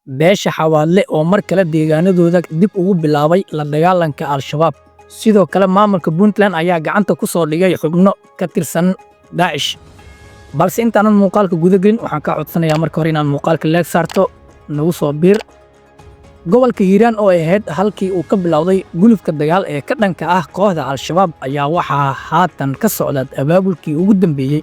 beesha xawaadle oo mar kale deegaanadooda dib ugu bilaabay la dagaalanka Al-Shabaab. Sidoo kale maamulka Puntland ayaa gacanta ku soo dhigay xubno ka tirsan Daesh. balse intaanan muuqaalka guda gelin waxaan ka codsanayaa marka hore inaan muuqaalka leeg saarto nagu soo biir. Gobolka Hiiraan oo ahayd halkii uu ka bilowday gulufka dagaal ee ka dhanka ah kooxda Al-Shabaab ayaa waxaa haatan ka socda abaabulkii ugu dambeeyay.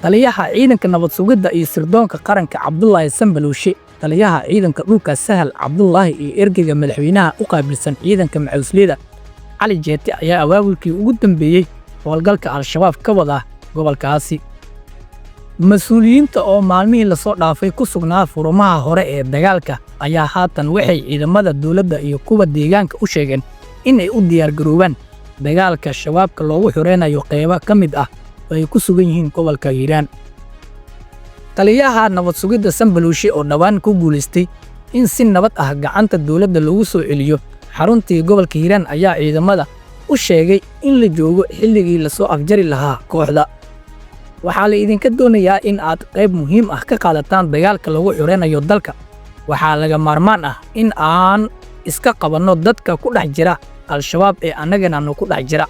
Taliyaha ciidanka nabad sugidda iyo sirdoonka qaranka Cabdullaahi Sambaluushe, taliyaha ciidanka dhulka Sahal Cabdullaahi iyo ergeyga madaxweynaha u qaabilsan ciidanka Macawisleyda Cali Jeete ayaa abaabulkii ugu dambeeyay howlgalka Al-Shabaab ka wada gobolkaasi. Mas'uuliyiinta oo maalmihii la soo dhaafay ku sugnaa furumaha hore ee dagaalka ayaa haatan waxay ciidamada dowladda iyo kuwa deegaanka u sheegeen in ay u diyaar garoobaan dagaalka shabaabka loogu xureynayo qaybo ka mid ah oo ay ku sugan yihiin gobolka Hiiraan. Taliyaha nabad sugidda Sambaluushe oo dhawaan ku guuleystay in si nabad ah gacanta dowladda lagu soo celiyo xaruntii gobolka Hiiraan ayaa ciidamada u sheegay in la joogo xilligii la soo afjari lahaa kooxda. Waxaa la idinka doonayaa in aad qayb muhiim ah ka qaadataan dagaalka lagu xureynayo dalka. Waxaa laga maarmaan ah in aan iska qabanno dadka ku dhex jira Al-Shabaab ee annagana ku dhex jira.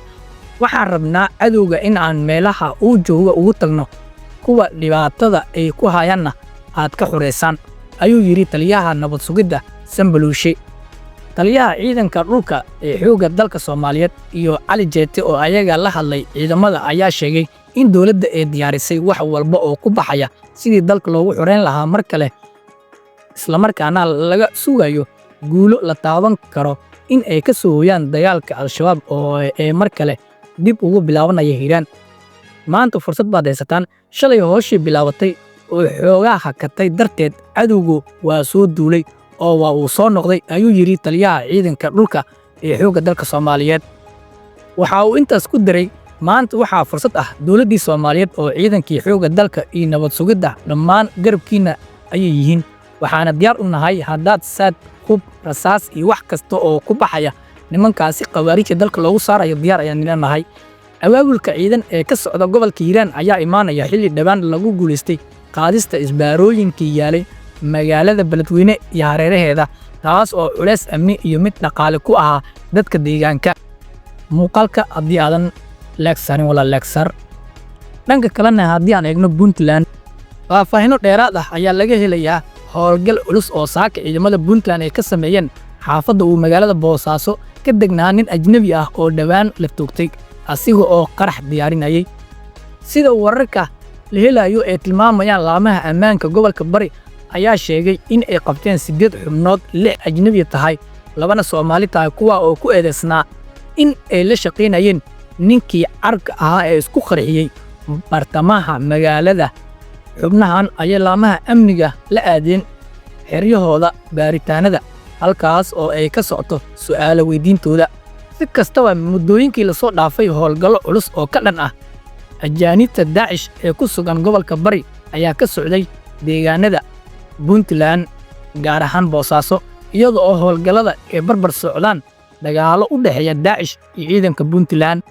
Waxaan rabnaa cadowga in aan meelaha uu joogo ugu tagno, kuwa dhibaatada ay ku hayaanna aad ka xureysaan, ayuu yiri taliyaha nabad sugidda Sambaluushe. Taliyaha ciidanka dhulka ee xoogga dalka Soomaaliyeed iyo Cali Jeete oo ayaga la hadlay ciidamada ayaa sheegay in dowladda ay diyaarisay wax walba oo ku baxaya sidii dalka loogu xureyn lahaa mar kale, isla markaana laga sugayo guulo la taaban karo in ay ka soo hooyaan dagaalka Al-Shabaab oo ay mar kale dib ugu bilaabanaya Hiiraan. Maanta fursad baad haysataan. Shalay hooshii bilaabatay oo xoogaa hakatay darteed cadowgu waa soo duulay oo waa uu soo noqday, ayuu yiri taliyaha ciidanka dhulka ee xoogga dalka Soomaaliyeed. Waxa uu intaas ku daray maanta waxaa fursad ah dowladdii Soomaaliyeed oo ciidankii xoogga dalka iyo nabad sugidda dhammaan garabkiina ayay yihiin. Waxaana diyaar u nahay haddaad saad hub rasaas iyo wax kasta oo ku baxaya nimankaasi qawaariijta dalka loogu saarayo diyaar ayaan leeyahay. Abaabulka ciidan ee ka socda gobolka Hiiraan ayaa imaanaya xilli dhawaan lagu guuleystay qaadista isbaarooyinkii yaalay magaalada Beledweyne iyo hareeraheeda, taas oo culays amni iyo mid dhaqaale ku ahaa dadka deegaanka. Muuqaalka haddii aadan leeg saarin wala leeg saar. Dhanka kalena haddii aan eegno Puntland, faahfaahinno dheeraad ah ayaa laga helayaa howlgal culus oo saaka ciidamada Puntland ay ka sameeyeen xaafadda uu magaalada Boosaaso ka degnaa nin ajnabi ah oo dhawaan la toogtay asiga oo qarax diyaarinayay. Sida wararka la helayo ee tilmaamayaan laamaha ammaanka gobolka Bari ayaa sheegay in ay qabteen 8 xubnood, 6 ajnabi tahay, 2 Soomaali tahay, kuwa oo ku eedeysnaa in ay la shaqeynayeen ninkii carka ahaa ee isku qarxiyay bartamaha magaalada. Xubnahan ayaa laamaha amniga la aadeen xeryahooda baaritaanada, halkaas oo ay ka socoto su'aalo weydiintooda. Si kastaba muddooyinkii la soo dhaafay howlgallo culus oo ka dhan ah ajaanibta Daesh ee ku sugan gobolka Bari ayaa ka socday deegaanada Puntland gaar ahaan Boosaaso, iyadoo howlgallada ay barbar socdaan dagaallo u dhexeeya Daesh iyo ciidanka Puntland.